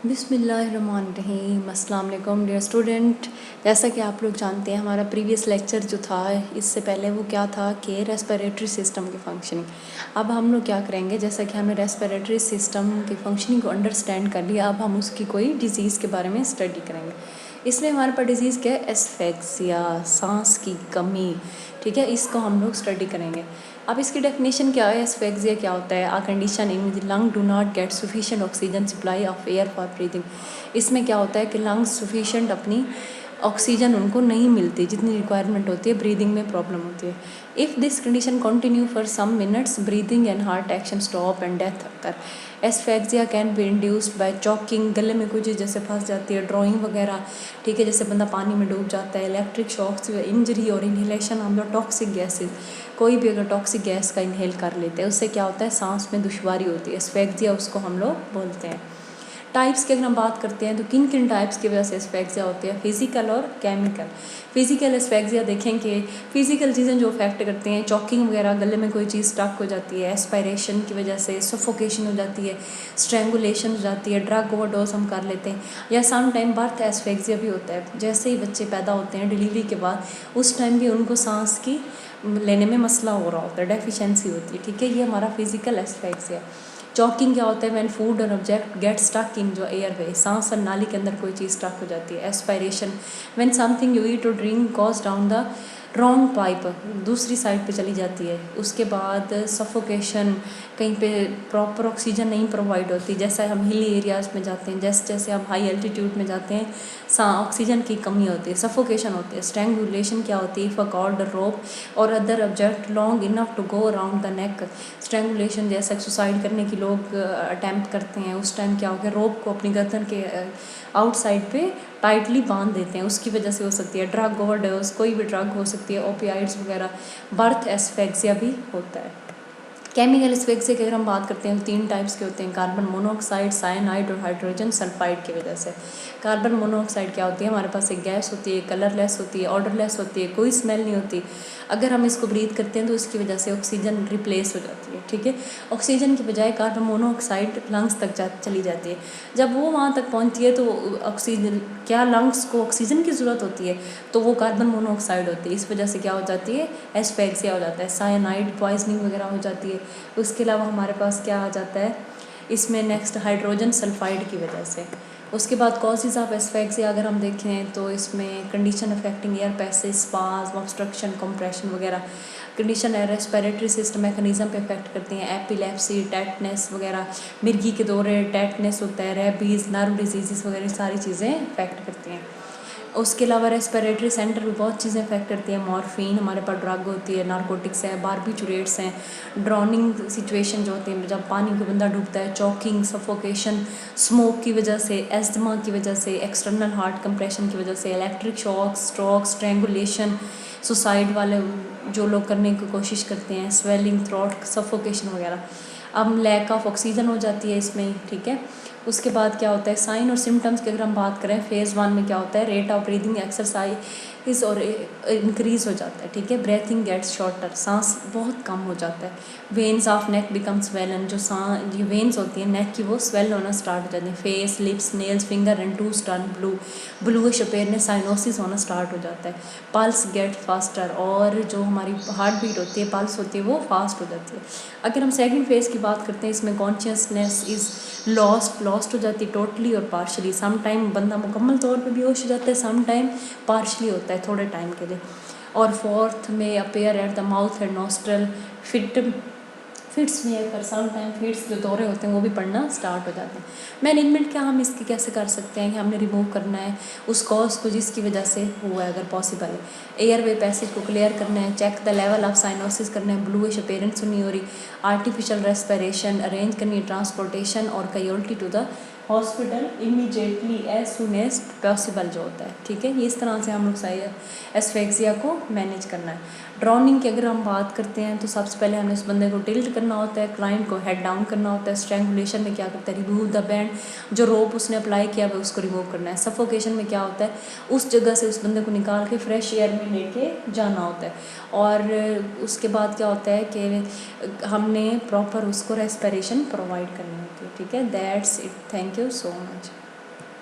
बिस्मिल्लाहिर्रहमानिर्रहीम। अस्सलाम वालेकुम डियर स्टूडेंट। जैसा कि आप लोग जानते हैं हमारा प्रीवियस लेक्चर जो था इससे पहले वो क्या था कि रेस्पिरेटरी सिस्टम की फंक्शनिंग। अब हम लोग क्या करेंगे, जैसा कि हमने रेस्पिरेटरी सिस्टम की फंक्शनिंग को अंडरस्टैंड कर लिया, अब हम उसकी कोई डिजीज़ के बारे में स्टडी करेंगे। इसमें हमारे पास डिजीज़ क्या है, एस्फेक्सिया, सांस की कमी। ठीक है, इसको हम लोग स्टडी करेंगे। अब इसकी डेफिनेशन क्या है, एस्फेक्सिया क्या होता है? A condition in the lung do not get sufficient oxygen supply of air for breathing. इसमें क्या होता है कि लंग्स सफिशिएंट अपनी ऑक्सीजन उनको नहीं मिलती जितनी रिक्वायरमेंट होती है, ब्रीदिंग में प्रॉब्लम होती है। If this condition continue for some minutes, breathing and heart action stop and death occur. Asphyxia can be induced by choking, गले में कोई चीज़ जैसे फंस जाती है, ड्राइंग वगैरह, ठीक है, जैसे बंदा पानी में डूब जाता है, इलेक्ट्रिक शॉक्स, इंजरी और इनहेलेशन हम लोग टॉक्सिक गैसेज, कोई भी अगर टॉक्सिक गैस का इनहेल कर लेते हैं उससे क्या होता है, सांस में दुश्वारी होती है, एस्फेक्सिया उसको हम लोग बोलते हैं। टाइप्स की अगर हम बात करते हैं तो किन किन टाइप्स की वजह से एस्फेक्सिया होती है, फिजिकल और केमिकल। फिजिकल एस्फेक्सिया देखें कि फिजिकल चीज़ें जो अफेक्ट करती हैं, चॉकिंग वगैरह, गले में कोई चीज़ स्टक हो जाती है, एस्पायरेशन की वजह से सफोकेशन हो जाती है, स्ट्रेंगुलेशन हो जाती है, ड्रग ओवरडोज हम कर लेते हैं, या सम टाइम बर्थ एस्फेक्सिया भी होता है। जैसे ही बच्चे पैदा होते हैं डिलीवरी के बाद उस टाइम भी उनको सांस की लेने में मसला हो रहा होता है, डेफिशिएंसी होती है। ठीक है, ये हमारा फिजिकल एस्फेक्सिया। चॉकिंग क्या होता है, व्हेन फूड और ऑब्जेक्ट गेट स्टक इन जो एयरवे, सांस और नाली के अंदर कोई चीज़ स्टक हो जाती है। Aspiration, when something you eat और drink goes down the wrong pipe, दूसरी साइड पे चली जाती है। उसके बाद सफोकेशन, कहीं पे प्रॉपर ऑक्सीजन नहीं प्रोवाइड होती, जैसे हम हिली एरियाज़ में जाते हैं, जैसे जैसे हम हाई एल्टीट्यूड में जाते हैं ऑक्सीजन की कमी होती है, सफोकेशन होती है। स्ट्रेंगुलेशन क्या होती है, इफ अ कॉर्ड रोप और other object long enough to go around the neck. Strangulation जैसे सुसाइड करने की लोग अटैम्प्ट करते हैं, उस टाइम क्या हो गया, रोप को अपनी गर्दन के आउटसाइड पे टाइटली बांध देते हैं, उसकी वजह से हो सकती है। ड्रग ओवरडोज, कोई भी ड्रग हो सकती है, ओपियाइड्स वगैरह। बर्थ एस्फेक्सिया भी होता है। केमिकल एस्फेक्सिया की अगर हम बात करते हैं तो 3 टाइप्स के होते हैं, कार्बन मोनोऑक्साइड, साइनाइड और हाइड्रोजन सल्फाइड की वजह से। कार्बन मोनोऑक्साइड क्या होती है, हमारे पास एक गैस होती है, कलरलेस होती है, ऑर्डरलेस होती है, कोई स्मेल नहीं होती। अगर हम इसको ब्रीथ करते हैं तो इसकी वजह से ऑक्सीजन रिप्लेस हो जाती है। ठीक है, ऑक्सीजन की बजाय कार्बन मोनोऑक्साइड लंग्स तक चली जाती है। जब वो वहाँ तक पहुँचती है तो ऑक्सीजन, क्या लंग्स को ऑक्सीजन की ज़रूरत होती है, तो वो कार्बन मोनोऑक्साइड होती है, इस वजह से क्या हो जाती है, एस्फेक्सिया हो जाता है, साइनाइड पॉइजनिंग वगैरह हो जाती है। उसके अलावा हमारे पास क्या आ जाता है इसमें नेक्स्ट, हाइड्रोजन सल्फाइड की वजह से। उसके बाद कॉजेज ऑफ एस्फेक्सिया अगर हम देखें तो इसमें condition affecting air passage, spasm, obstruction, compression वगैरह। कंडीशन है रेस्पिरेटरी सिस्टम मैकेनिज्म पे अफेक्ट करती हैं, एपिलेप्सी, टेटनेस वगैरह, मिर्गी के दौरे, टेटनेस होता है, रेबीज़, नर्व डिजीज़ वगैरह सारी चीज़ें अफेक्ट करती हैं। उसके अलावा रेस्पिरेटरी सेंटर में बहुत चीज़ें अफेक्ट करती हैं, मॉर्फिन हमारे पास ड्रग होती है, नारकोटिक्स है, बारबिचुरेट्स हैं, ड्रॉनिंग सिचुएशन जो होती है जब पानी में बंदा डूबता है, चॉकिंग, सफोकेशन, स्मोक की वजह से, एस्थमा की वजह से, एक्सटर्नल हार्ट कंप्रेशन की वजह से, electric shock, stroke, strangulation, suicide वाले जो लोग करने की कोशिश करते हैं, स्वेलिंग, थ्रोट, सफोकेशन वगैरह। अब लैक ऑफ ऑक्सीजन हो जाती है इसमें। ठीक है, उसके बाद क्या होता है, साइन और सिम्टम्स की अगर हम बात करें, फेज़ 1 में क्या होता है, रेट ऑफ ब्रीदिंग एक्सरसाइज और इंक्रीज़ हो जाता है। ठीक है, ब्रेथिंग गेट्स शॉर्टर, सांस बहुत कम हो जाता है। Veins of neck become swollen, जो ये वेन्स होती हैं नेक की वो स्वेल होना स्टार्ट हो जाती हैं। Face, lips, nails, finger and twos turn blue, bluish appearance, cyanosis होना स्टार्ट हो जाता है। पल्स गेट फास्टर, और जो हमारी हार्ट बीट होती है, पल्स होती है, वो फास्ट हो जाती है। अगर हम सेकंड फेज़ की बात करते हैं, इसमें कॉन्शियसनेस इज़ लॉस्ट हो जाती है टोटली और पार्शली। सम टाइम बंदा मुकम्मल तौर पे बेहोश हो जाता है, सम टाइम पार्शली होता है थोड़े टाइम के लिए। और फोर्थ में appear at the mouth and nostril, fits में अगर सम टाइम फिट्स जो दौरे होते हैं वो भी पड़ना स्टार्ट हो जाते हैं। मैनेजमेंट क्या हम इसकी कैसे कर सकते हैं कि हमने रिमूव करना है उस कॉज को जिसकी वजह से हुआ है, अगर पॉसिबल है। एयरवे पैसेज को क्लियर करना है, check the level of cyanosis करना है, ब्लूइश अपीयरेंस नहीं हो रही, आर्टिफिशियल रेस्पिरेशन अरेंज करनी है, ट्रांसपोर्टेशन और casualty to the hospital immediately as soon as possible जो होता है। ठीक है, ये इस तरह से हम लोग एस्फेक्सिया को मैनेज करना है। ड्रॉनिंग की अगर हम बात करते हैं तो सबसे पहले हमें उस बंदे को टिल्ट करना होता है, क्लाइंट को हेड डाउन करना होता है। स्ट्रेंगुलेशन में क्या करता है, रिमूव द बैंड, जो रोप उसने अप्लाई किया हुआ उसको रिमूव करना है। सफोकेशन में क्या होता है, उस जगह से उस बंदे को निकाल के फ्रेश एयर में लेके जाना होता है। और उसके बाद क्या होता है कि हमने प्रॉपर उसको रेस्पिरेशन प्रोवाइड करनी होती है। ठीक है, that's it, thank you so much.